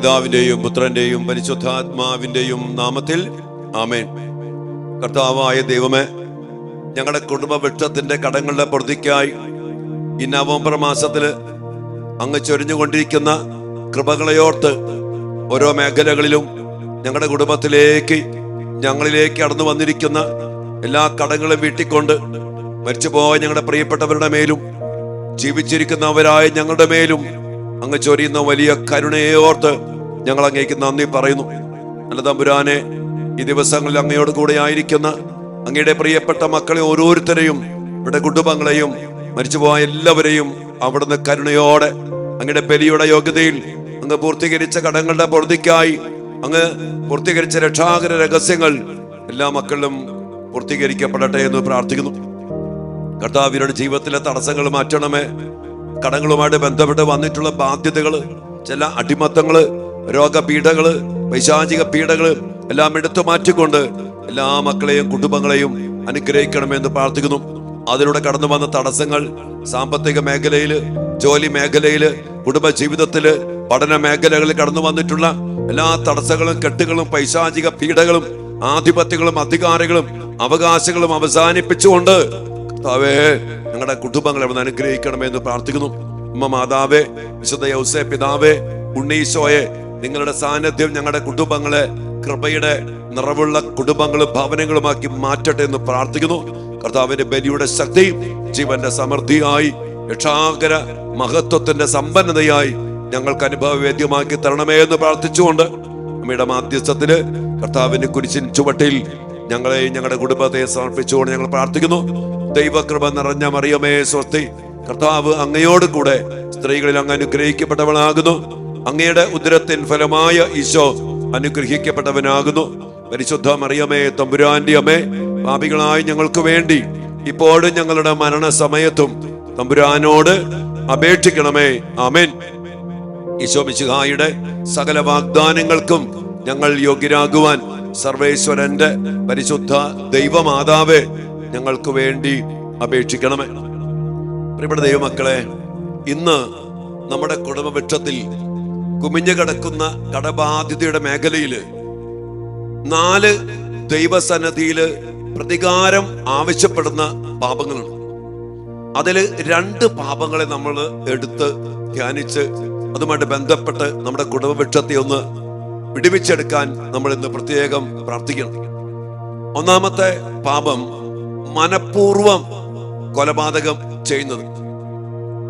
പിതാവിന്റെയും പുത്രന്റെയും പരിശുദ്ധാത്മാവിന്റെയും നാമത്തിൽ ആമേൻ. കർത്താവായ ദൈവമേ, ഞങ്ങളുടെ കുടുംബ വൃക്ഷത്തിന്റെ കടങ്ങളുടെ പ്രതിക്കായി ഈ നവംബർ മാസത്തില് അങ്ങ് ചൊരിഞ്ഞുകൊണ്ടിരിക്കുന്ന കൃപകളെയോർത്ത് ഓരോ മേഖലകളിലും ഞങ്ങളുടെ കുടുംബത്തിലേക്ക് ഞങ്ങളിലേക്ക് കടന്നു വന്നിരിക്കുന്ന എല്ലാ കടങ്ങളും വീട്ടിക്കൊണ്ട് മരിച്ചുപോയ ഞങ്ങളുടെ പ്രിയപ്പെട്ടവരുടെ മേലും ജീവിച്ചിരിക്കുന്നവരായ ഞങ്ങളുടെ മേലും അങ്ങ് ചൊരിയുന്ന വലിയ കരുണയെ ഓർത്ത് ഞങ്ങൾ അങ്ങേക്ക് നന്ദി പറയുന്നു. നല്ല തമ്പുരാനെ, ഈ ദിവസങ്ങളിൽ അങ്ങയോട് കൂടെ ആയിരിക്കുന്ന അങ്ങയുടെ പ്രിയപ്പെട്ട മക്കളെ ഓരോരുത്തരെയും ഇവിടെ കുടുംബങ്ങളെയും മരിച്ചുപോയ എല്ലാവരെയും അവിടുന്ന് കരുണയോടെ അങ്ങയുടെ ബലിയുടെ യോഗ്യതയിൽ അങ്ങ് പൂർത്തീകരിച്ച കടങ്ങളുടെ പൊറുതിക്കായി അങ്ങ് പൂർത്തീകരിച്ച രക്ഷാകര രഹസ്യങ്ങൾ എല്ലാ മക്കളിലും പൂർത്തീകരിക്കപ്പെടട്ടെ എന്ന് പ്രാർത്ഥിക്കുന്നു. കർത്താവ്, ഇവരുടെ ജീവിതത്തിലെ തടസ്സങ്ങൾ മാറ്റണമേ. കടങ്ങളുമായിട്ട് ബന്ധപ്പെട്ട് വന്നിട്ടുള്ള ബാധ്യതകള്, ചില അടിമത്തങ്ങള്, രോഗപീഠകള്, പൈശാചിക പീഡകള് എല്ലാം എടുത്തു മാറ്റിക്കൊണ്ട് എല്ലാ മക്കളെയും കുടുംബങ്ങളെയും അനുഗ്രഹിക്കണമെന്ന് പ്രാർത്ഥിക്കുന്നു. അതിലൂടെ കടന്നു വന്ന തടസ്സങ്ങൾ സാമ്പത്തിക മേഖലയില്, ജോലി മേഖലയില്, കുടുംബ ജീവിതത്തില്, പഠന മേഖലകളിൽ കടന്നു വന്നിട്ടുള്ള എല്ലാ തടസ്സങ്ങളും, കെട്ടുകളും, പൈശാചിക പീഡകളും, ആധിപത്യങ്ങളും, അധികാരികളും, അവകാശങ്ങളും അവസാനിപ്പിച്ചുകൊണ്ട് കർത്താവേ ഞങ്ങളുടെ കുടുംബങ്ങളെ അവിടെ അനുഗ്രഹിക്കണമെന്ന് പ്രാർത്ഥിക്കുന്നു. ഉമ്മ മാതാവേ, വിശുദ്ധ യൗസേ പിതാവേ, ഉണ്ണീശോയെ, നിങ്ങളുടെ സാന്നിധ്യം ഞങ്ങളുടെ കുടുംബങ്ങളെ കൃപയുടെ നിറവുള്ള കുടുംബങ്ങളും ഭവനങ്ങളുമാക്കി മാറ്റട്ടെ എന്ന് പ്രാർത്ഥിക്കുന്നു. കർത്താവിന്റെ ബലിയുടെ ശക്തി ജീവന്റെ സമൃദ്ധിയായി, രക്ഷാകര മഹത്വത്തിന്റെ സമ്പന്നതയായി ഞങ്ങൾക്ക് അനുഭവവേദ്യമാക്കി തരണമേ എന്ന് പ്രാർത്ഥിച്ചുകൊണ്ട് അമ്മയുടെ മാധ്യസ്ഥത്തില് കർത്താവിന്റെ കുരിശിൻ ചുവട്ടിൽ ഞങ്ങളെയും ഞങ്ങളുടെ കുടുംബത്തെ സമർപ്പിച്ചുകൊണ്ട് ഞങ്ങൾ പ്രാർത്ഥിക്കുന്നു. ദൈവകൃപ നിറഞ്ഞ മറിയമേ സ്വസ്തി. കർത്താവ് അങ്ങയോട് കൂടെ സ്ത്രീകളിൽ അങ്ങ് അനുഗ്രഹിക്കപ്പെട്ടവളാകുന്നു. അങ്ങയുടെ ഉദരത്തിൻ ഫലമായ ഈശോ അനുഗ്രഹിക്കപ്പെട്ടവനാകുന്നു. പരിശുദ്ധ മറിയമേ, തമ്പുരാന്റെ അമ്മേ, പാപികളായി ഞങ്ങൾക്ക് വേണ്ടി ഇപ്പോഴും ഞങ്ങളുടെ മരണസമയത്തും തമ്പുരാനോട് അപേക്ഷിക്കണമേ. ആമേൻ. ഈശോ മിശിഹായുടെ സകല വാഗ്ദാനങ്ങൾക്കും ഞങ്ങൾ യോഗ്യരാകുവാൻ സർവേശ്വരന്റെ പരിശുദ്ധ ദൈവമാതാവേ ഞങ്ങൾക്ക് വേണ്ടി അപേക്ഷിക്കണമേ. പ്രിയപ്പെട്ട ദൈവമക്കളെ, ഇന്ന് നമ്മുടെ കുടുംബവൃക്ഷത്തിൽ കുമിഞ്ഞു കിടക്കുന്ന കടബാധ്യതയുടെ മേഖലയില് 4 ദൈവസന്നിധിയില് പ്രതികാരം ആവശ്യപ്പെടുന്ന പാപങ്ങളുണ്ട്. അതില് 2 പാപങ്ങളെ നമ്മൾ എടുത്ത് ധ്യാനിച്ച് അതുമായിട്ട് ബന്ധപ്പെട്ട് നമ്മുടെ കുടുംബവൃക്ഷത്തെ ഒന്ന് വിടുവിച്ചെടുക്കാൻ നമ്മൾ ഇന്ന് പ്രത്യേകം പ്രാർത്ഥിക്കണം. ഒന്നാമത്തെ പാപം മനഃപൂർവം കൊലപാതകം ചെയ്യുന്നത്.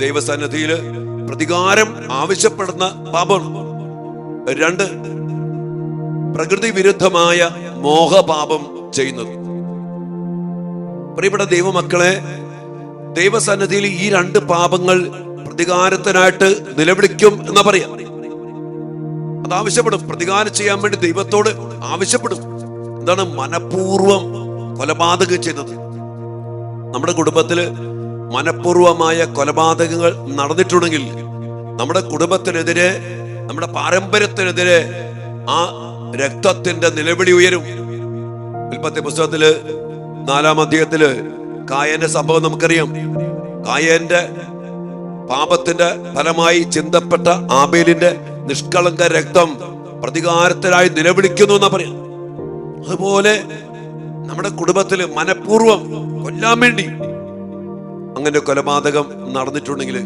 ദൈവസന്നിധിയില് പ്രതികാരം ആവശ്യപ്പെടുന്ന പാപം. 2, പ്രകൃതി വിരുദ്ധമായ മോഹപാപം ചെയ്യുന്നത്. പ്രിയപ്പെട്ട ദൈവമക്കളെ, ദൈവസന്നിധിയിൽ ഈ 2 പാപങ്ങൾ പ്രതികാരത്തിനായിട്ട് നിലവിളിക്കും എന്നാ പറയാം. അത് ആവശ്യപ്പെടും, പ്രതികാരം ചെയ്യാൻ വേണ്ടി ദൈവത്തോട് ആവശ്യപ്പെടും. എന്താണ് മനഃപൂർവം കൊലപാതകം ചെയ്യുന്നത്? നമ്മുടെ കുടുംബത്തില് മനഃപൂർവമായ കൊലപാതകങ്ങൾ നടന്നിട്ടുണ്ടെങ്കിൽ നമ്മുടെ കുടുംബത്തിനെതിരെ, നമ്മുടെ പാരമ്പര്യത്തിനെതിരെ ആ രക്തത്തിന്റെ നിലവിളി ഉയരും. ഉൽപ്പത്തി പുസ്തകത്തില് 4-ാം അധ്യായത്തില് കായന്റെ സംഭവം നമുക്കറിയാം. കായന്റെ പാപത്തിന്റെ ഫലമായി ചിന്തപ്പെട്ട ആബേലിന്റെ നിഷ്കളങ്ക രക്തം പ്രതികാരത്തിനായി നിലവിളിക്കുന്നു എന്നാ പറയാം. അതുപോലെ നമ്മുടെ കുടുംബത്തില് മനഃപൂർവം കൊല്ലാൻ വേണ്ടി അങ്ങനെ കൊലപാതകം നടന്നിട്ടുണ്ടെങ്കിൽ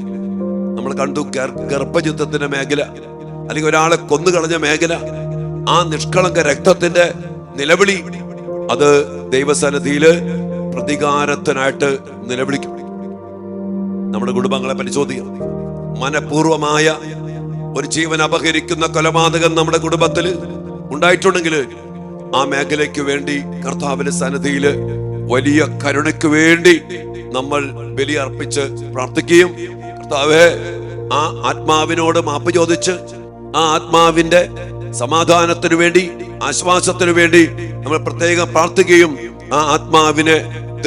നമ്മൾ കണ്ടു, ഗർഭയുദ്ധത്തിന്റെ മേഖല, അല്ലെങ്കിൽ ഒരാളെ കൊന്നുകളഞ്ഞ മേഖല, ആ നിഷ്കളങ്ക രക്തത്തിന്റെ നിലവിളി അത് ദൈവസന്നിധിയില് പ്രതികാരത്തിനായിട്ട് നിലവിളിക്കും. നമ്മുടെ കുടുംബങ്ങളെ പരിശോധിക്കാം. മനഃപൂർവമായ ഒരു ജീവൻ അപഹരിക്കുന്ന കൊലപാതകം നമ്മുടെ കുടുംബത്തിൽ ഉണ്ടായിട്ടുണ്ടെങ്കിൽ ആ മേഖലയ്ക്ക് വേണ്ടി കർത്താവിന്റെ സന്നിധിയില് വലിയ കരുണയ്ക്ക് വേണ്ടി നമ്മൾ ബലിയർപ്പിച്ച് പ്രാർത്ഥിക്കുകയും കർത്താവേ, ആ ആത്മാവിനോട് മാപ്പ് ചോദിച്ച് ആ ആത്മാവിന്റെ സമാധാനത്തിനു വേണ്ടി, ആശ്വാസത്തിനു വേണ്ടി നമ്മൾ പ്രത്യേകം പ്രാർത്ഥിക്കുകയും ആ ആത്മാവിനെ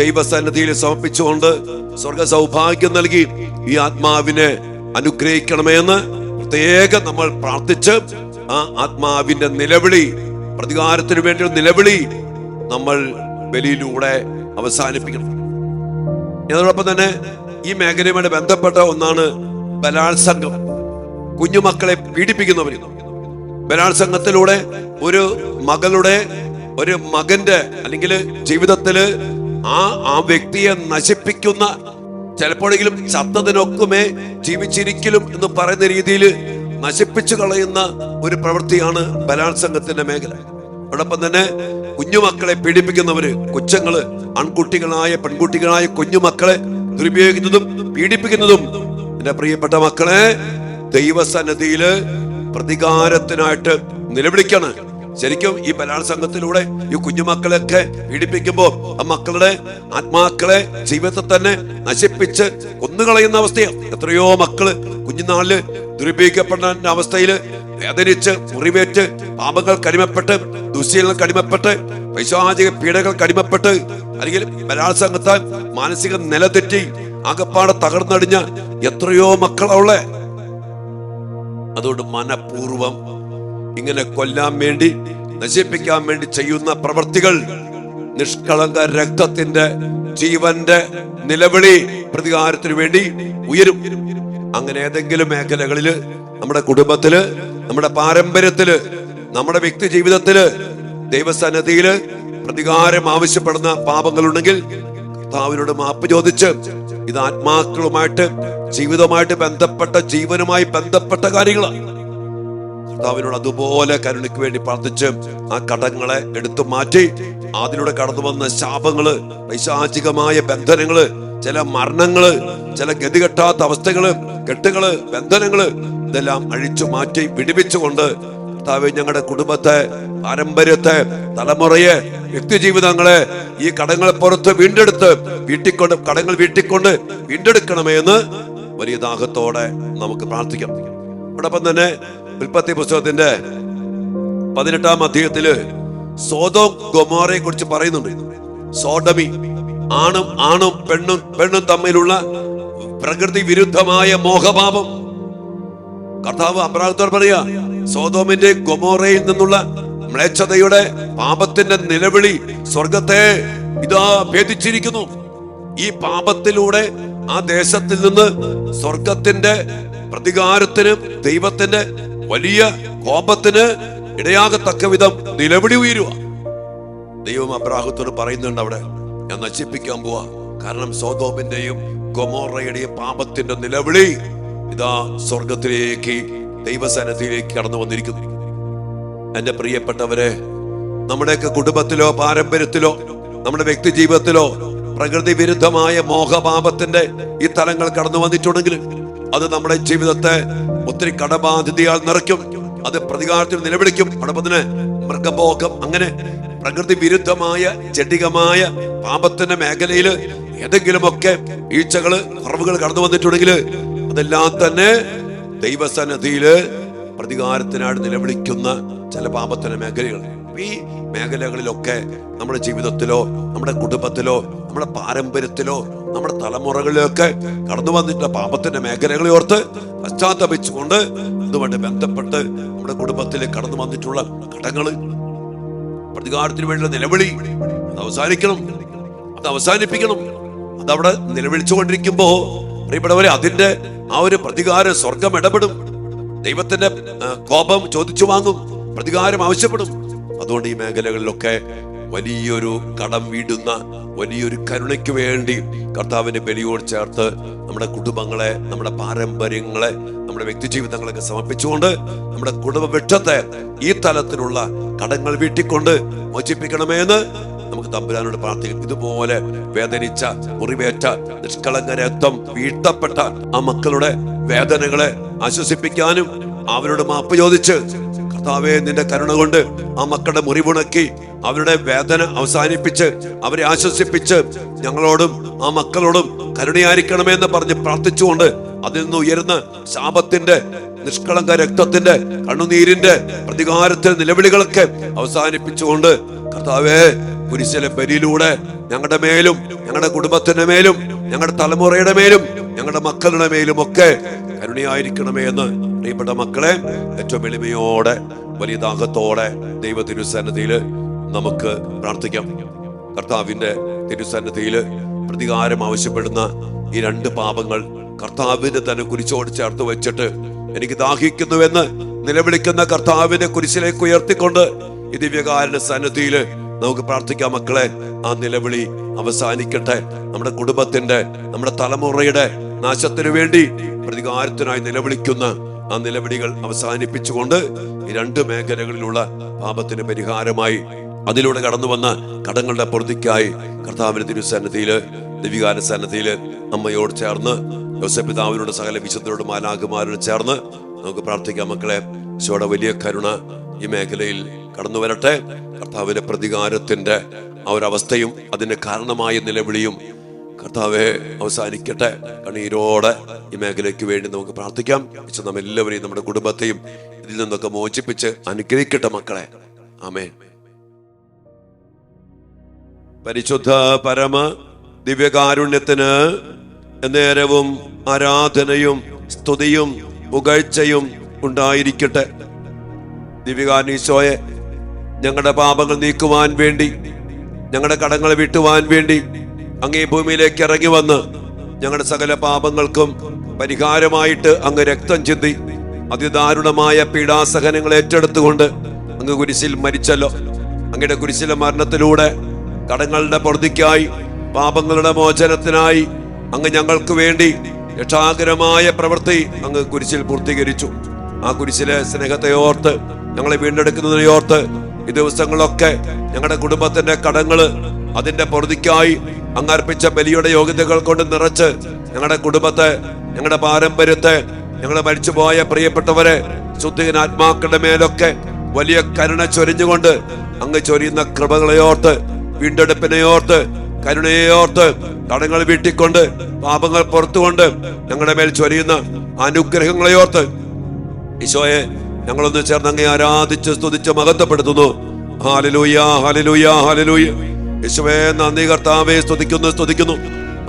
ദൈവസന്നിധിയിൽ സമർപ്പിച്ചുകൊണ്ട് സ്വർഗ സൗഭാഗ്യം നൽകി ഈ ആത്മാവിനെ അനുഗ്രഹിക്കണമേ എന്ന് പ്രത്യേകം നമ്മൾ പ്രാർത്ഥിച്ച് ആ ആത്മാവിന്റെ നിലവിളി, പ്രതികാരത്തിനു വേണ്ടിയുള്ള നിലവിളി നമ്മൾ ബലിയിലൂടെ അവസാനിപ്പിക്കണം. അതോടൊപ്പം തന്നെ ഈ മേഖലയുമായി ബന്ധപ്പെട്ട ഒന്നാണ് ബലാത്സംഗം. കുഞ്ഞുമക്കളെ പീഡിപ്പിക്കുന്നവർ. ബലാത്സംഗത്തിലൂടെ ഒരു മകളുടെ, ഒരു മകന്റെ അല്ലെങ്കിൽ ജീവിതത്തില് ആ വ്യക്തിയെ നശിപ്പിക്കുന്ന, ചിലപ്പോഴെങ്കിലും ചത്തതിനൊക്കുമേ ജീവിച്ചിരിക്കലും എന്ന് പറയുന്ന രീതിയിൽ നശിപ്പിച്ചു കളയുന്ന ഒരു പ്രവൃത്തിയാണ് ബലാത്സംഗത്തിന്റെ മേഖല. അതോടൊപ്പം തന്നെ കുഞ്ഞുമക്കളെ പീഡിപ്പിക്കുന്നവര്, കൊച്ചുങ്ങള്, ആൺകുട്ടികളായ പെൺകുട്ടികളായ കുഞ്ഞുമക്കളെ ദുരുപയോഗിക്കുന്നതും പീഡിപ്പിക്കുന്നതും. എന്റെ പ്രിയപ്പെട്ട മക്കളെ, ദൈവസന്നിധിയില് പ്രതികാരത്തിനായിട്ട് നിലവിളിക്കാണ്. ശരിക്കും ഈ ബലാത്സംഗത്തിലൂടെ ഈ കുഞ്ഞുമക്കളെയൊക്കെ പീഡിപ്പിക്കുമ്പോ ആ മക്കളുടെ ആത്മാക്കളെ, ജീവിതത്തെ തന്നെ നശിപ്പിച്ച് കൊന്നുകളയുന്ന അവസ്ഥയാണ്. എത്രയോ മക്കള് കുഞ്ഞുനാളില് ദുരുപയോഗിക്കപ്പെടുന്ന അവസ്ഥയില് വേദനിച്ച്, മുറിവേറ്റ്, പാപങ്ങൾ കടിമപ്പെട്ട്, ദുശ്ശീലങ്ങൾ കടിമപ്പെട്ട്, പൈശാചിക പീഡകൾ കടിമപ്പെട്ട്, അല്ലെങ്കിൽ ബലാത്സംഗത്താൽ മാനസിക നിലതെറ്റി ആകപ്പാടെ തകർന്നടിഞ്ഞ എത്രയോ മക്കളുള്ളേ. അതുകൊണ്ട് മനഃപൂർവം ഇങ്ങനെ കൊല്ലാൻ വേണ്ടി, നശിപ്പിക്കാൻ വേണ്ടി ചെയ്യുന്ന പ്രവൃത്തികൾ നിഷ്കളങ്ക രക്തത്തിന്റെ, ജീവന്റെ നിലവിളി പ്രതികാരത്തിന് വേണ്ടി ഉയരും. അങ്ങനെ ഏതെങ്കിലും മേഖലകളില്, നമ്മുടെ കുടുംബത്തില്, നമ്മുടെ പാരമ്പര്യത്തില്, നമ്മുടെ വ്യക്തി ജീവിതത്തില്, ദൈവസന്നിധിയില് പ്രതികാരം ആവശ്യപ്പെടുന്ന പാപങ്ങളുണ്ടെങ്കിൽ കർത്താവിനോട് മാപ്പ് ചോദിച്ച്, ഇത് ആത്മാക്കളുമായിട്ട്, ജീവിതവുമായിട്ട് ബന്ധപ്പെട്ട, ജീവനുമായി ബന്ധപ്പെട്ട കാര്യങ്ങളാണ്. കർത്താവിനോട് അതുപോലെ കരുണയ്ക്ക് വേണ്ടി പ്രാർത്ഥിച്ച് ആ കടങ്ങളെ എടുത്തു മാറ്റി, അതിലൂടെ കടന്നു വന്ന ശാപങ്ങള്, പൈശാചികമായ ബന്ധനങ്ങള്, ചില മരണങ്ങള്, ചില ഗതികെട്ടാത്ത അവസ്ഥകള്, കെട്ടുകള്, ബന്ധനങ്ങള്, ഇതെല്ലാം അഴിച്ചു മാറ്റി വിടുവിച്ചുകൊണ്ട് കർത്താവേ, ഞങ്ങളുടെ കുടുംബത്തെ, പാരമ്പര്യത്തെ, തലമുറയെ, വ്യക്തി ജീവിതങ്ങളെ ഈ കടങ്ങളെ പുറത്ത് വീണ്ടെടുത്ത് കടങ്ങൾ വീട്ടിക്കൊണ്ട് വീണ്ടെടുക്കണമേ എന്ന് വലിയ ദാഹത്തോടെ നമുക്ക് പ്രാർത്ഥിക്കാം. അതോടൊപ്പം തന്നെ ഉൽപ്പത്തി പുസ്തകത്തിന്റെ 18-ാം അധ്യായത്തില് സോദോം ഗൊമോറയെ കുറിച്ച് പറയുന്നുണ്ട്. സോഡമി, ആണും പെണ്ണും തമ്മിലുള്ള പ്രകൃതി വിരുദ്ധമായ മോഹപാപം. കർത്താവ് അബ്രാഹത്തോട് പറയാ, സോദോമിന്റെ ഗൊമോറയിൽ നിന്നുള്ള മ്ലേച്ഛതയുടെ പാപത്തിന്റെ നിലവിളി സ്വർഗത്തെ ഇതാ ഭേദിച്ചിരിക്കുന്നു. ഈ പാപത്തിലൂടെ ആ ദേശത്തിൽ നിന്ന് സ്വർഗത്തിന്റെ പ്രതികാരത്തിന്, ദൈവത്തിന്റെ വലിയ കോപത്തിന് ഇടയാകത്തക്ക വിധം നിലവിളി ഉയരുക. ദൈവം അബ്രാഹത്തോട് പറയുന്നുണ്ട്, അവിടെ ഞാൻ നശിപ്പിക്കാൻ പോവാ. കാരണം സോദോമിന്റെയും ഗൊമോറയുടെയും പാപത്തിന്റെ നിലവിളി ഇതാ സ്വർഗത്തിലേക്ക്, ദൈവസന്നിധിയിലേക്ക് കടന്നു വന്നിരിക്കുന്നു. എന്റെ പ്രിയപ്പെട്ടവരെ, നമ്മുടെയൊക്കെ കുടുംബത്തിലോ പാരമ്പര്യത്തിലോ നമ്മുടെ വ്യക്തി ജീവിതത്തിലോ പ്രകൃതി വിരുദ്ധമായ മോഹപാപത്തിന്റെ ഈ തലങ്ങൾ കടന്നു വന്നിട്ടുണ്ടെങ്കിൽ അത് നമ്മുടെ ജീവിതത്തെ ഒത്തിരി കടബാധ്യതയാൽ നിറയ്ക്കും. അത് പ്രതികാരത്തിൽ നിലവിളിക്കും. അതോടൊപ്പത്തിന് മൃഗഭോഗം, അങ്ങനെ പ്രകൃതി വിരുദ്ധമായ ജഡികമായ പാപത്തിന്റെ മേഖലയിൽ ഏതെങ്കിലുമൊക്കെ വീഴ്ചകള്, കുറവുകൾ കടന്നു വന്നിട്ടുണ്ടെങ്കിൽ അതെല്ലാം തന്നെ ദൈവസന്നിധിയില് പ്രതികാരത്തിനായിട്ട് നിലവിളിക്കുന്ന ചില പാപത്തിന്റെ മേഖലകൾ. ഈ മേഖലകളിലൊക്കെ നമ്മുടെ ജീവിതത്തിലോ, നമ്മുടെ കുടുംബത്തിലോ, നമ്മുടെ പാരമ്പര്യത്തിലോ, നമ്മുടെ തലമുറകളിലൊക്കെ കടന്നു വന്നിട്ടുള്ള പാപത്തിന്റെ മേഖലകളെ ഓർത്ത് പശ്ചാത്തപിച്ചുകൊണ്ട് അതുമായിട്ട് ബന്ധപ്പെട്ട് നമ്മുടെ കുടുംബത്തിൽ കടന്നു വന്നിട്ടുള്ള ഘടകങ്ങള്, പ്രതികാരത്തിന് വേണ്ടിയുള്ള നിലവിളി അത് അവസാനിക്കണം, അത് അവസാനിപ്പിക്കണം. അതവിടെ നിലവിളിച്ചുകൊണ്ടിരിക്കുമ്പോ പ്രിയപ്പെട്ടവരെ, അതിന്റെ ആ ഒരു പ്രതികാരം സ്വർഗം ഇടപെടും. ദൈവത്തിന്റെ കോപം ചോദിച്ചു വാങ്ങും, പ്രതികാരം ആവശ്യപ്പെടും. അതുകൊണ്ട് ഈ മേഖലകളിലൊക്കെ വലിയൊരു കടം വീടുന്ന വലിയൊരു കരുണയ്ക്ക് വേണ്ടി കർത്താവിന്റെ ബലിയോട് ചേർത്ത് നമ്മുടെ കുടുംബങ്ങളെ, നമ്മുടെ പാരമ്പര്യങ്ങളെ, നമ്മുടെ വ്യക്തി ജീവിതങ്ങളൊക്കെ സമർപ്പിച്ചുകൊണ്ട് നമ്മുടെ കുടുംബ വൃക്ഷത്തെ ഈ തലത്തിലുള്ള കടങ്ങൾ വീട്ടിക്കൊണ്ട് മോചിപ്പിക്കണമേ എന്ന് നമുക്ക് തമ്പുരാനോട് പ്രാർത്ഥിക്കും. ഇതുപോലെ വേദനിച്ച, മുറിവേറ്റ, നിഷ്കളങ്ക രക്തം വീഴ്ത്തപ്പെട്ട ആ മക്കളുടെ വേദനകളെ ആശ്വസിപ്പിക്കാനും അവരോട് മാപ്പ് ചോദിച്ച്, കർത്താവേ നിന്റെ കരുണ കൊണ്ട് ആ മക്കളുടെ മുറിവുണക്കി അവരുടെ വേദന അവസാനിപ്പിച്ച് അവരെ ആശ്വസിപ്പിച്ച് ഞങ്ങളോടും ആ മക്കളോടും കരുണയായിരിക്കണമെന്ന് പറഞ്ഞ് പ്രാർത്ഥിച്ചുകൊണ്ട് അതിൽ നിന്ന് ഉയരുന്ന ശാപത്തിന്റെ, നിഷ്കളങ്ക രക്തത്തിന്റെ, കണ്ണുനീരിന്റെ, പ്രതികാരത്തിന്റെ നിലവിളികളൊക്കെ അവസാനിപ്പിച്ചുകൊണ്ട് കർത്താവേ കുരിശിലെ ബലിയിലൂടെ ഞങ്ങളുടെ മേലും, ഞങ്ങളുടെ കുടുംബത്തിന്റെ മേലും, ഞങ്ങളുടെ തലമുറയുടെ മേലും, ഞങ്ങളുടെ മക്കളുടെ മേലും ഒക്കെ കരുണയായിരിക്കണമേ എന്ന് പ്രിയപ്പെട്ട മക്കളെ ഏറ്റവും എളിമയോടെ വലിയ ദാഹത്തോടെ ദൈവ തിരുസന്നിധിയില് നമുക്ക് പ്രാർത്ഥിക്കാം. കർത്താവിന്റെ തിരുസന്നിധിയില് പ്രതികാരം ആവശ്യപ്പെടുന്ന ഈ രണ്ട് പാപങ്ങൾ കർത്താവിന്റെ തന്നെ കുരിശോട് ചേർത്ത് വെച്ചിട്ട് എനിക്ക് ദാഹിക്കുന്നുവെന്ന് നിലവിളിക്കുന്ന കർത്താവിനെ കുരിശിലേക്ക് ഉയർത്തിക്കൊണ്ട് ഈ ദിവ്യകാരുണ്യ സന്നിധിയിൽ നമുക്ക് പ്രാർത്ഥിക്കാം. മക്കളെ, ആ നിലവിളി അവസാനിക്കട്ടെ. നമ്മുടെ കുടുംബത്തിന്റെ, നമ്മുടെ തലമുറയുടെ നാശത്തിനു വേണ്ടി പ്രതികാരത്തിനായി നിലവിളിക്കുന്ന ആ നിലവിളികൾ അവസാനിപ്പിച്ചുകൊണ്ട് ഈ രണ്ട് മേഖലകളിലുള്ള പാപത്തിന് പരിഹാരമായി, അതിലൂടെ കടന്നു വന്ന കടങ്ങളുടെ പൊറുതിക്കായി കർത്താവിന്റെ തിരുസന്നിധിയില്, ദിവ്യകാരുണ്യ സന്നിധിയില് അമ്മയോട് ചേർന്ന്, യോസേപ്പ് പിതാവിനോട്, സകല വിശുദ്ധരോട്, മാലാഖമാരോട് ചേർന്ന് നമുക്ക് പ്രാർത്ഥിക്കാം. മക്കളെ, ഈശോയുടെ വലിയ കരുണ ഈ മേഖലയിൽ കടന്നു വരട്ടെ. കർത്താവിന്റെ പ്രതികാരത്തിന്റെ ആ ഒരു അവസ്ഥയും അതിന് കാരണമായ നിലവിളിയും കർത്താവെ അവസാനിക്കട്ടെ. കണ്ണീരോടെ ഈ മേഖലയ്ക്ക് വേണ്ടി നമുക്ക് പ്രാർത്ഥിക്കാം. ഈശോ നമ്മെല്ലാവരെയും, നമ്മുടെ കുടുംബത്തെയും ഇതിൽ നിന്നൊക്കെ മോചിപ്പിച്ച് അനുഗ്രഹിക്കട്ടെ. മക്കളെ, ആമേൻ. പരിശുദ്ധ പരമ ദിവ്യകാരുണ്യത്തിന് നേരവും ആരാധനയും സ്തുതിയും പുകഴ്ചയും ഉണ്ടായിരിക്കട്ടെ. ദിവ്യകാരുണ്യ ഞങ്ങളുടെ പാപങ്ങൾ നീക്കുവാൻ വേണ്ടി, ഞങ്ങളുടെ കടങ്ങൾ വീട്ടുവാൻ വേണ്ടി അങ്ങേ ഭൂമിയിലേക്ക് ഇറങ്ങി വന്ന് ഞങ്ങളുടെ സകല പാപങ്ങൾക്കും പരിഹാരമായിട്ട് അങ്ങ് രക്തം ചിന്തി അതിദാരുണമായ പീഡാസഹനങ്ങൾ ഏറ്റെടുത്തുകൊണ്ട് അങ്ങ് കുരിശിൽ മരിച്ചല്ലോ. അങ്ങയുടെ കുരിശിലെ മരണത്തിലൂടെ കടങ്ങളുടെ പൊറുതിക്കായി, പാപങ്ങളുടെ മോചനത്തിനായി അങ്ങ് ഞങ്ങൾക്ക് വേണ്ടി രക്ഷാകരമായ പ്രവൃത്തി അങ്ങ് കുരിശിൽ പൂർത്തീകരിച്ചു. ആ കുരിശിലെ സ്നേഹത്തെ ഓർത്ത്, ഞങ്ങളെ വീണ്ടെടുക്കുന്നതിനെ ഓർത്ത് ഈ ദിവസങ്ങളൊക്കെ ഞങ്ങളുടെ കുടുംബത്തിന്റെ കടങ്ങള് അതിന്റെ പൊറുതിക്കായി അങ്ങ് അർപ്പിച്ച ബലിയുടെ യോഗ്യതകൾ കൊണ്ട് നിറച്ച് ഞങ്ങളുടെ കുടുംബത്തെ, ഞങ്ങളുടെ പാരമ്പര്യത്തെ, ഞങ്ങളെ മരിച്ചുപോയ പ്രിയപ്പെട്ടവരെ, ശുദ്ധീകനാത്മാക്കളുടെ മേലൊക്കെ വലിയ കരുണ ചൊരിഞ്ഞുകൊണ്ട് അങ്ങ് ചൊരിയുന്ന കൃപകളെ ഓർത്ത്, വീണ്ടെടുപ്പിനെ ഓർത്ത്, കരുണയെ ഓർത്ത്, കടങ്ങൾ വീട്ടിക്കൊണ്ട്, പാപങ്ങൾ പുറത്തുകൊണ്ട് ഞങ്ങളുടെ മേൽ ചൊരിയുന്ന അനുഗ്രഹങ്ങളെ ഓർത്ത് ഈശോയെ ഞങ്ങളൊന്ന് ചേർന്ന് അങ്ങേ ആരാധിച്ച് സ്തുതിച്ച് മഹത്വപ്പെടുത്തുന്നു. ഹല്ലേലൂയ, ഹല്ലേലൂയ, ഹല്ലേലൂയ. യേശുവേ നന്ദി കർത്താവേ. സ്തുതിക്കുന്നു,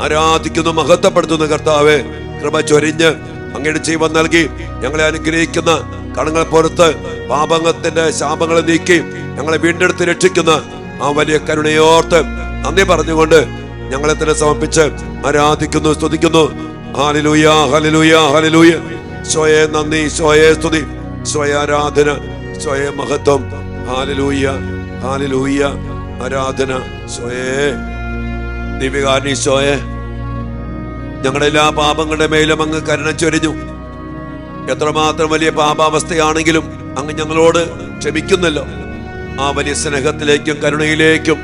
ആരാധിക്കുന്നു, മഹത്വപ്പെടുത്തുന്നു കർത്താവേ. കൃപ ചൊരിഞ്ഞ് അങ്ങയുടെ ജീവൻ നൽകി ഞങ്ങളെ അനുഗ്രഹിക്കുന്ന, കടങ്ങൾ പുറത്ത് പാപത്തിന്റെ ശാപങ്ങളെ നീക്കി ഞങ്ങളെ വീണ്ടെടുത്ത് രക്ഷിക്കുന്ന ആ വലിയ കരുണയോർത്ത് നന്ദി പറഞ്ഞുകൊണ്ട് ഞങ്ങളെ തന്നെ സമർപ്പിച്ച് ആരാധിക്കുന്നു, സ്തുതിക്കുന്നു. ഹല്ലേലൂയ, ഹല്ലേലൂയ, ഹല്ലേലൂയ. ഈശോയെ നന്ദി, ഈശോയെ സ്തുതി, ഈശോയെ ആരാധന, ഈശോയെ മഹത്വം. ഹല്ലേലൂയ, ഹല്ലേലൂയ, ആരാധന ഈശോയെ. ദിവ്യകാരുണ്യ ഈശോയെ, ഞങ്ങളുടെ എല്ലാ പാപങ്ങളുടെ മേലും അങ്ങ് കരുണ ചൊരിഞ്ഞു. എത്രമാത്രം വലിയ പാപാവസ്ഥയാണെങ്കിലും അങ്ങ് ഞങ്ങളോട് ക്ഷമിക്കുന്നല്ലോ. ആ വലിയ സ്നേഹത്തിലേക്കും കരുണയിലേക്കും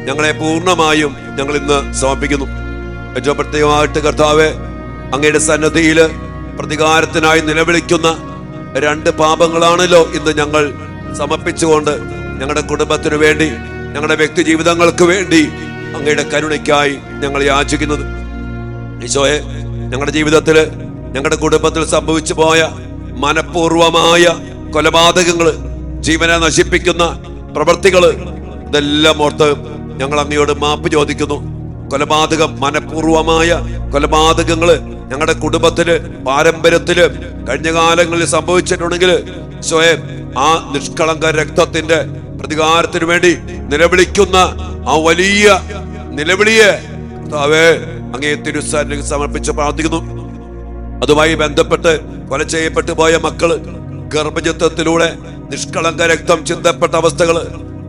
ഞങ്ങളെ പൂർണ്ണമായും ഞങ്ങൾ ഇന്ന് സമർപ്പിക്കുന്നു. ഏറ്റവും പ്രത്യേകമായിട്ട് കർത്താവെ, അങ്ങയുടെ സന്നദ്ധിയില് പ്രതികാരത്തിനായി നിലവിളിക്കുന്ന രണ്ട് പാപങ്ങളാണല്ലോ ഇന്ന് ഞങ്ങൾ സമർപ്പിച്ചുകൊണ്ട് ഞങ്ങളുടെ കുടുംബത്തിനു വേണ്ടി, ഞങ്ങളുടെ വ്യക്തി ജീവിതങ്ങൾക്ക് വേണ്ടി അങ്ങയുടെ കരുണയ്ക്കായി ഞങ്ങൾ യാചിക്കുന്നത്. ഈശോയെ, ഞങ്ങളുടെ ജീവിതത്തില്, ഞങ്ങളുടെ കുടുംബത്തിൽ സംഭവിച്ചു പോയ മനഃപൂർവമായ കൊലപാതകങ്ങള്, ജീവനെ നശിപ്പിക്കുന്ന പ്രവൃത്തികള്, ഇതെല്ലാം ഓർത്ത് ഞങ്ങൾ അങ്ങയോട് മാപ്പ് ചോദിക്കുന്നു. കൊലപാതകം, മനഃപൂർവമായ കൊലപാതകങ്ങള് ഞങ്ങളുടെ കുടുംബത്തില്, പാരമ്പര്യത്തില് കഴിഞ്ഞ കാലങ്ങളിൽ സംഭവിച്ചിട്ടുണ്ടെങ്കിൽ സ്വയം ആ നിഷ്കളങ്ക രക്തത്തിന്റെ പ്രതികാരത്തിനു വേണ്ടി നിലവിളിക്കുന്ന ആ വലിയ നിലവിളിയെ അങ്ങേ തിരുസന്നിധിയിൽ സമർപ്പിച്ച് പ്രാർത്ഥിക്കുന്നു. അതുമായി ബന്ധപ്പെട്ട് കൊല ചെയ്യപ്പെട്ടു പോയ മക്കള്, ഗർഭചിത്രത്തിലൂടെ നിഷ്കളങ്ക രക്തം ചിന്തപ്പെട്ട അവസ്ഥകള്,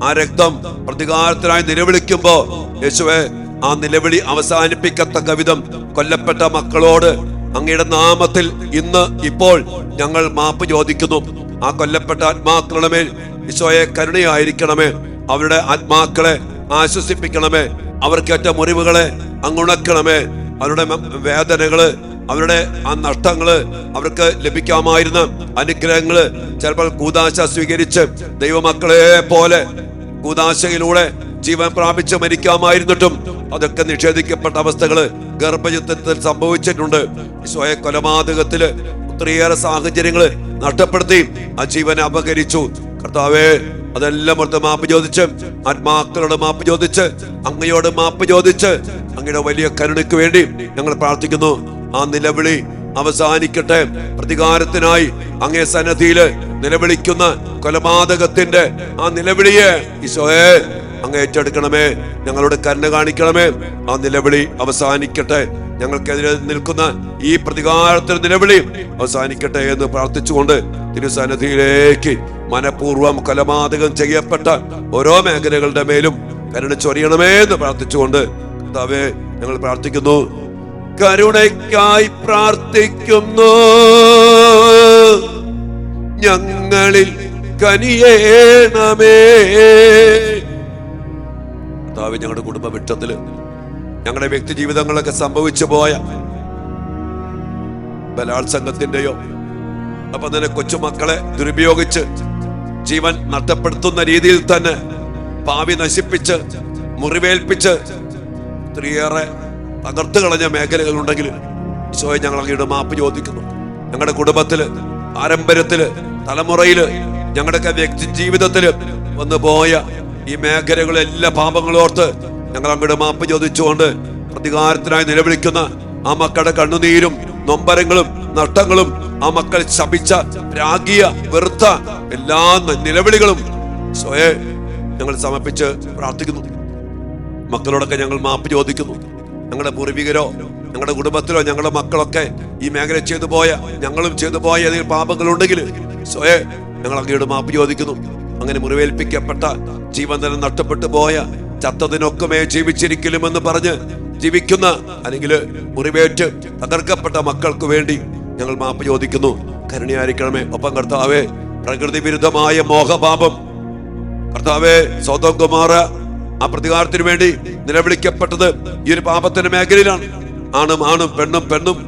ആ രക്തം പ്രതികാരത്തിനായി നിലവിളിക്കുമ്പോ യേശുവേ, ആ നിലവിളി അവസാനിപ്പിക്കത്തക്ക വിധം കൊല്ലപ്പെട്ട മക്കളോട് അങ്ങയുടെ നാമത്തിൽ ഇന്ന് ഇപ്പോൾ ഞങ്ങൾ മാപ്പ് ചോദിക്കുന്നു. ആ കൊല്ലപ്പെട്ട ആത്മാക്കളുടെ മേൽ ഈശോയെ കരുണയായിരിക്കണമേ. അവരുടെ ആത്മാക്കളെ ആശ്വസിപ്പിക്കണമേ. അവർക്കേറ്റ മുറിവുകളെ അങ്ങുണക്കണമേ. അവരുടെ വേദനകള്, അവരുടെ ആ നഷ്ടങ്ങള്, അവർക്ക് ലഭിക്കാമായിരുന്ന അനുഗ്രഹങ്ങള് ചിലപ്പോൾ കൂദാശ സ്വീകരിച്ച് ദൈവമക്കളെ പോലെ കൂദാശയിലൂടെ ജീവൻ പ്രാപിച്ച് മരിക്കാമായിരുന്നിട്ടും അതൊക്കെ നിഷേധിക്കപ്പെട്ട അവസ്ഥകള് ഗർഭചിത്രത്തിൽ സംഭവിച്ചിട്ടുണ്ട്. ഈശോയെ, കൊലപാതകത്തില് ഒത്തിരിയേറെ സാഹചര്യങ്ങള് നഷ്ടപ്പെടുത്തി ആ ജീവനെ അപഹരിച്ചു. കർത്താവേ, അതെല്ലാം ഓർത്ത് മാപ്പ് ചോദിച്ച്, ആത്മാക്കളോട് മാപ്പ് ചോദിച്ച്, അങ്ങയോട് മാപ്പ് ചോദിച്ച് അങ്ങയുടെ വലിയ കരുണയ്ക്ക് വേണ്ടി ഞങ്ങൾ പ്രാർത്ഥിക്കുന്നു. ആ നിലവിളി അവസാനിക്കട്ടെ. പ്രതികാരത്തിനായി അങ്ങേ സന്നിധിയില് നിലവിളിക്കുന്ന കൊലപാതകത്തിന്റെ ആ നിലവിളിയെ ഈശോയെ അങ്ങ് ഏറ്റെടുക്കണമേ. ഞങ്ങളോട് കരുണ കാണിക്കണമേ. ആ നിലവിളി അവസാനിക്കട്ടെ. ഞങ്ങൾക്കെതിരെ നിൽക്കുന്ന ഈ പ്രതികാരത്തിന് നിലവിളി അവസാനിക്കട്ടെ എന്ന് പ്രാർത്ഥിച്ചുകൊണ്ട് തിരുസന്നിധിയിലേക്ക് മനഃപൂർവ്വം കൊലപാതകം ചെയ്യപ്പെട്ട ഓരോ മേഖലകളുടെ മേലും കരുണ ചൊരിയണമേ എന്ന് പ്രാർത്ഥിച്ചുകൊണ്ട് കർത്താവേ ഞങ്ങൾ പ്രാർത്ഥിക്കുന്നു. കരുണയ്ക്കായി പ്രാർത്ഥിക്കുന്നു. ഞങ്ങളിൽ കനിയേണമേ. കർത്താവേ, ഞങ്ങളുടെ കുടുംബ വിട്ടത്തില് ഞങ്ങളുടെ വ്യക്തി ജീവിതങ്ങളൊക്കെ സംഭവിച്ചു പോയ ബലാത്സംഗത്തിന്റെയോ അപ്പൊ തന്നെ കൊച്ചുമക്കളെ ദുരുപയോഗിച്ച് ജീവൻ നഷ്ടപ്പെടുത്തുന്ന രീതിയിൽ തന്നെ ഭാവി നശിപ്പിച്ച് മുറിവേൽപ്പിച്ച് ഒത്തിരിയേറെ തകർത്ത് കളഞ്ഞ മേഖലകളുണ്ടെങ്കിൽ ഈശോയെ ഞങ്ങൾ അങ്ങയുടെ മാപ്പ് ചോദിക്കുന്നു. ഞങ്ങളുടെ കുടുംബത്തില്, പാരമ്പര്യത്തില്, തലമുറയില്, ഞങ്ങളുടെയൊക്കെ വ്യക്തി ജീവിതത്തില് വന്നു പോയ ഈ മേഖലകളെല്ലാ പാപങ്ങളോർത്ത് ഞങ്ങൾ അങ്ങയുടെ മാപ്പ് ചോദിച്ചുകൊണ്ട് പ്രതികാരത്തിനായി നിലവിളിക്കുന്ന ആ മക്കളുടെ കണ്ണുനീരും നൊമ്പരങ്ങളും നഷ്ടങ്ങളും ആ മക്കൾ ശപിച്ച രാഗിയ വെറുത്ത എല്ലാ നിലവിളികളും ഈശോയെ ഞങ്ങൾ സമർപ്പിച്ച് പ്രാർത്ഥിക്കുന്നു. മക്കളോടൊക്കെ ഞങ്ങൾ മാപ്പ് ചോദിക്കുന്നു. ഞങ്ങളുടെ പൂർവികരോ ഞങ്ങളുടെ കുടുംബത്തിലോ ഞങ്ങളുടെ മക്കളൊക്കെ ഈ മേഖല ചെയ്തു പോയ, ഞങ്ങളും ചെയ്തു പോയ ഏതെങ്കിലും പാപങ്ങളുണ്ടെങ്കിൽ ഈശോയെ ഞങ്ങൾ അങ്ങയുടെ മാപ്പ് ചോദിക്കുന്നു. അങ്ങനെ മുറിവേൽപ്പിക്കപ്പെട്ട, ജീവൻ തന്നെ നഷ്ടപ്പെട്ടു പോയ, ചത്തതിനൊക്കെ ജീവിച്ചിരിക്കലുമെന്ന് പറഞ്ഞ് ജീവിക്കുന്ന അല്ലെങ്കിൽ മുറിവേറ്റ് തകർക്കപ്പെട്ട മക്കൾക്ക് വേണ്ടി ഞങ്ങൾ മാപ്പ് ചോദിക്കുന്നു. കരുണയായിരിക്കണമേ. ഒപ്പം കർത്താവേ, പ്രകൃതി വിരുദ്ധമായ മോഹപാപം കർത്താവേ, സോദോം ഗൊമോറ ആ പ്രതികാരത്തിന് വേണ്ടി നിലവിളിക്കപ്പെട്ടത് ഈ ഒരു പാപത്തിന്റെ മേഖലയിലാണ്. ആണും പെണ്ണും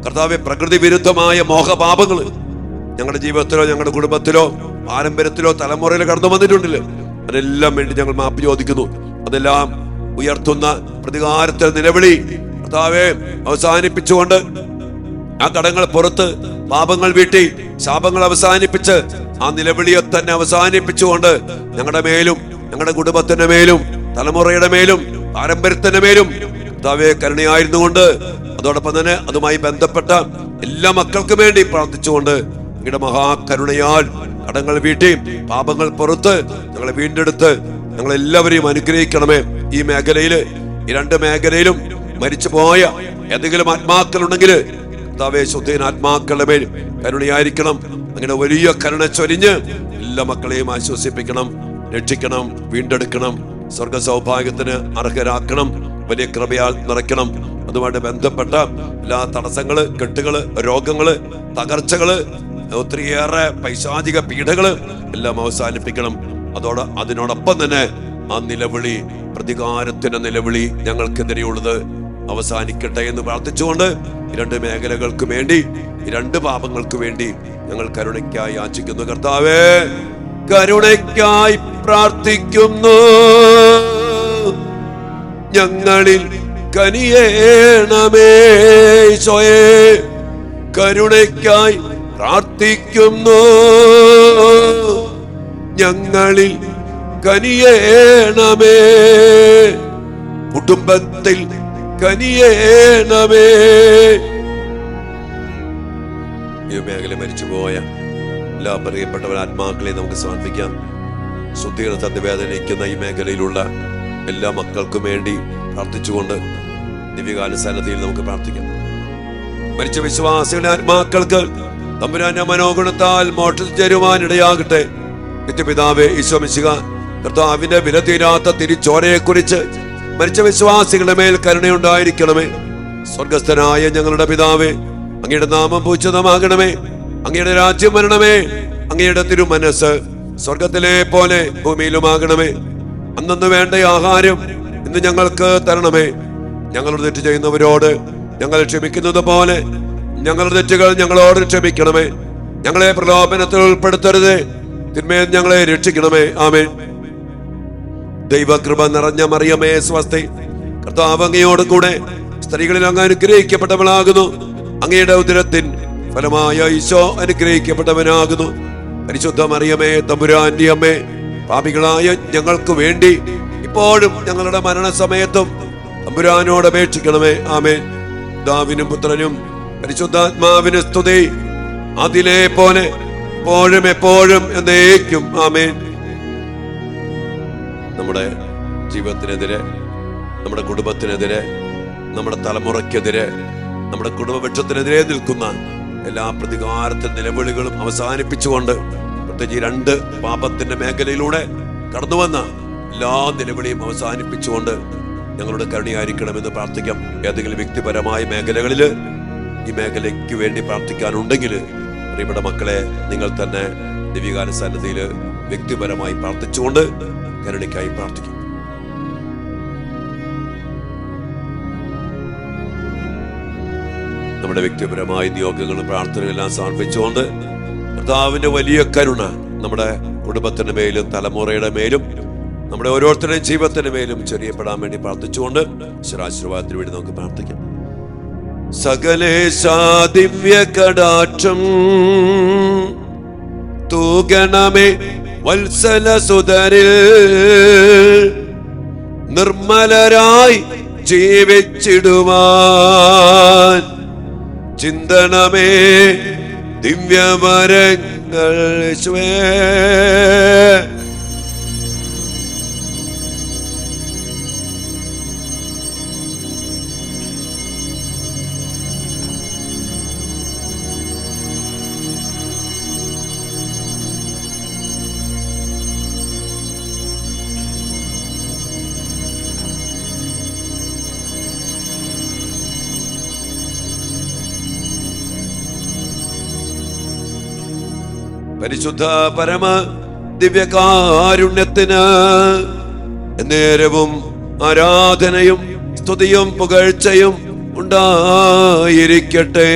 കർത്താവെ, പ്രകൃതി വിരുദ്ധമായ മോഹപാപങ്ങൾ ഞങ്ങളുടെ ജീവിതത്തിലോ ഞങ്ങളുടെ കുടുംബത്തിലോ പാരമ്പര്യത്തിലോ തലമുറയിലോ കടന്നു വന്നിട്ടുണ്ടല്ലോ. അതെല്ലാം വേണ്ടി ഞങ്ങൾ മാപ്പ് ചോദിക്കുന്നു. അതെല്ലാം ഉയർത്തുന്ന പ്രതികാരത്തിൽ നിലവിളി കർത്താവെ അവസാനിപ്പിച്ചുകൊണ്ട് ആ കടങ്ങൾ പുറത്ത്, പാപങ്ങൾ വീട്ടി, ശാപങ്ങൾ അവസാനിപ്പിച്ച് ആ നിലവിളിയെ തന്നെ അവസാനിപ്പിച്ചുകൊണ്ട് ഞങ്ങളുടെ മേലും ഞങ്ങളുടെ കുടുംബത്തിന്റെ മേലും തലമുറയുടെ മേലും പാരമ്പര്യത്തിന്റെ മേലും കർത്താവെ കരുണയായിരുന്നുകൊണ്ട് അതോടൊപ്പം തന്നെ അതുമായി ബന്ധപ്പെട്ട എല്ലാ മക്കൾക്കും വേണ്ടി പ്രാർത്ഥിച്ചുകൊണ്ട് അങ്ങയുടെ മഹാകരുണയാൽ കടങ്ങൾ വീട്ടി പാപങ്ങൾ പുറത്ത് ഞങ്ങളെ വീണ്ടെടുത്ത് ഞങ്ങളെല്ലാവരെയും അനുഗ്രഹിക്കണമേ. ഈ മേഖലയില്, ഈ രണ്ട് മേഖലയിലും മരിച്ചു പോയ ഏതെങ്കിലും ആത്മാക്കളുണ്ടെങ്കിൽ കർത്താവേ, ശുദ്ധീന ആത്മാക്കളുടെ മേൽ കരുണയായിരിക്കണം. അങ്ങനെ വലിയ കരുണ ചൊരിഞ്ഞ് എല്ലാ മക്കളെയും ആശ്വസിപ്പിക്കണം, രക്ഷിക്കണം, വീണ്ടെടുക്കണം, സ്വർഗ സൗഭാഗ്യത്തിന് അർഹരാക്കണം, വലിയ കൃപയാൽ നിറയ്ക്കണം. അതുമായിട്ട് ബന്ധപ്പെട്ട എല്ലാ തടസ്സങ്ങള്, കെട്ടുകള്, രോഗങ്ങള്, തകർച്ചകള്, ഒത്തിരിയേറെ പൈശാചിക പീഡകള് എല്ലാം അവസാനിപ്പിക്കണം. അതിനോടൊപ്പം തന്നെ ആ നിലവിളി, പ്രതികാരത്തിന്റെ നിലവിളി ഞങ്ങൾക്കെതിരെയുള്ളത് അവസാനിക്കട്ടെ എന്ന് പ്രാർത്ഥിച്ചുകൊണ്ട് ഈ രണ്ട് മേഖലകൾക്ക് വേണ്ടി, ഈ രണ്ട് പാപങ്ങൾക്ക് വേണ്ടി ഞങ്ങൾ കരുണയ്ക്കായി യാചിക്കുന്നു. കർത്താവേ, കരുണയ്ക്കായി പ്രാർത്ഥിക്കുന്നു. ഞങ്ങളിൽ കനിയേണമേ. ഈശോയേ, കരുണയ്ക്കായി പ്രാർത്ഥിക്കുന്നു. ഞങ്ങളിൽ കനിയേണമേ. കുടുംബത്തിൽ കനിയേണമേ. ഈ മേഖല മരിച്ചുപോയ എല്ലാ പ്രിയപ്പെട്ടവർ ആത്മാക്കളെ നമുക്ക് സമർപ്പിക്കാം. ശുദ്ധീകരണ വേദനിക്കുന്ന ഈ മേഖലയിലുള്ള എല്ലാ മക്കൾക്കും വേണ്ടി പ്രാർത്ഥിച്ചുകൊണ്ട് ദിവ്യകാല സന്നിധിയിൽ നമുക്ക് പ്രാർത്ഥിക്കാം. മരിച്ച വിശ്വാസികളുടെ ആത്മാക്കൾക്ക് തമ്പുരാന്റെ മനോഗുണത്താൽ മോക്ഷത്തിൽ ചേരുവാൻ ഇടയാകട്ടെ. നിത്യപിതാവേ, ഈശോ മിശിഹാ, കർത്താവിന്റെ വില തീരാത്ത തിരിച്ചോരയെ കുറിച്ച് മരിച്ച വിശ്വാസികളുടെ മേൽ കരുണയുണ്ടായിരിക്കണമേ. സ്വർഗസ്ഥനായ ഞങ്ങളുടെ പിതാവേ, അങ്ങയുടെ നാമം പൂജിതമാകണമേ. അങ്ങയുടെ രാജ്യം വരണമേ. അങ്ങയുടെ തിരുമനസ് സ്വർഗത്തിലെ പോലെ ഭൂമിയിലുമാകണമേ. അന്നു വേണ്ട ആഹാരം ഇന്ന് ഞങ്ങൾക്ക് തരണമേ. ഞങ്ങളോട് തെറ്റ് ചെയ്യുന്നവരോട് ഞങ്ങൾ ക്ഷമിക്കുന്നത് പോലെ ഞങ്ങളുടെ തെറ്റുകൾ ഞങ്ങളോട് ക്ഷമിക്കണമേ. ഞങ്ങളെ പ്രലോഭനത്തിൽ ഉൾപ്പെടുത്തരുത്, തിന്മയിൽ ഞങ്ങളെ രക്ഷിക്കണമേ. ആമേൻ. ദൈവകൃപ നിറഞ്ഞ മറിയമേ, സ്വസ്തി. കർത്താവ് അങ്ങയോട് കൂടെ സ്ത്രീകളിൽ അങ്ങ് അനുഗ്രഹിക്കപ്പെട്ടവളാകുന്നു. അങ്ങയുടെ ഉദരത്തിൻ ഫലമായ ഈശോ അനുഗ്രഹിക്കപ്പെട്ടവനാകുന്നു. പരിശുദ്ധ മറിയമേ, തമ്പുരാന്റെ അമ്മേ, പാപികളായ ഞങ്ങൾക്ക് വേണ്ടി ഇപ്പോഴും ഞങ്ങളുടെ മരണസമയത്തും തമ്പുരാനോട് അപേക്ഷിക്കണമേ. ആമേൻ. പിതാവിനും പുത്രനും പരിശുദ്ധാത്മാവിന് സ്തുതി, അതിലെ പോലെ ഇപ്പോഴും എപ്പോഴും എന്നേക്കും. ആമേൻ. നമ്മുടെ ജീവിതത്തിനെതിരെ, നമ്മുടെ കുടുംബത്തിനെതിരെ, നമ്മുടെ തലമുറയ്ക്കെതിരെ, നമ്മുടെ കുടുംബവൃക്ഷത്തിനെതിരെ നിൽക്കുന്ന എല്ലാ പ്രതികാരത്തിന്റെ നിലവിളികളും അവസാനിപ്പിച്ചുകൊണ്ട്, പ്രത്യേകിച്ച് 2 പാപത്തിന്റെ മേഖലയിലൂടെ കടന്നുവന്ന എല്ലാ നിലവിളിയും അവസാനിപ്പിച്ചുകൊണ്ട് ഞങ്ങളുടെ കരുണയായിരിക്കണമെന്ന് പ്രാർത്ഥിക്കാം. ഏതെങ്കിലും വ്യക്തിപരമായ മേഖലകളിൽ ഈ മേഖലയ്ക്ക് വേണ്ടി പ്രാർത്ഥിക്കാനുണ്ടെങ്കിൽ പ്രിയപ്പെട്ട മക്കളെ, നിങ്ങൾ തന്നെ ദിവ്യകാല സന്നിധിയിൽ വ്യക്തിപരമായി പ്രാർത്ഥിച്ചുകൊണ്ട് കരുണയ്ക്കായി പ്രാർത്ഥിക്കും. നമ്മുടെ വ്യക്തിപരമായ നിയോഗങ്ങളും പ്രാർത്ഥനകളെല്ലാം സമർപ്പിച്ചുകൊണ്ട് കർത്താവിന്റെ വലിയ കരുണ നമ്മുടെ കുടുംബത്തിന്റെ മേലും തലമുറയുടെ മേലും നമ്മുടെ ഓരോരുത്തരുടെയും ജീവിതത്തിന്റെ മേലും ചെറിയപ്പെടാൻ വേണ്ടി പ്രാർത്ഥിച്ചുകൊണ്ട് ഈശ്വരാശീർവാദത്തിന് വേണ്ടി നമുക്ക് പ്രാർത്ഥിക്കാം. സകലേശാ ദിവ്യ കടാക്ഷം തൂകണമേ വത്സല സുതരിൽ, നിർമ്മലരായി ജീവിച്ചിടുവാൻ ചിന്തണമേ ദിവ്യവരങ്ങൾ. പരിശുദ്ധ പരമ ദിവ്യകാരുണ്യത്തിന് നേരവും ആരാധനയും സ്തുതിയും പുകഴ്ചയും ഉണ്ടായിരിക്കട്ടെ.